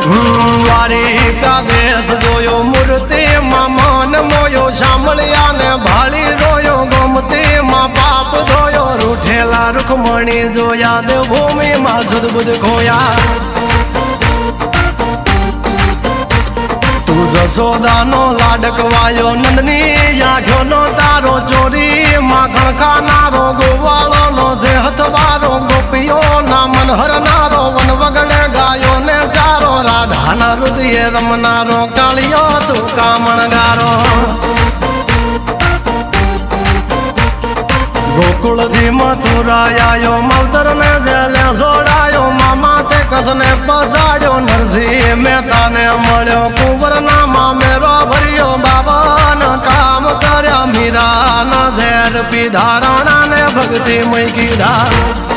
વારી કાગેસ જોયો મૂર્તિ માં મન મોયો સાંભળ્યા ને ભાળી રોયો ગમતી માં પાપ ધોયો રૂઠેલા રૂખમણી જોયા દેવભૂમિ માં સુદબુદ ખોયા તું જશોદાનો લાડકવાયો નંદની આંખો નો તારો ચોરી માખણ ખાનારો ગોવાળો નો જે હથવારો ગોપીઓ ના મન હરનારો વન વગડે ગાયો ને ચારો રાધાના હૃદય રમનારો કાળિયો તું કામણગારો ગોકુળથી મથુરાયો માવતર ને જેલે જોડાયો મામા તે કસને પસાડ્યો નરસિંહ મહેતાને મળ્યો કુંવરના મામેરો ભર્યો બાબન કામ કર્યા મીરાના ઝેર પીધા રાણા ને ભક્તિ મય કીધા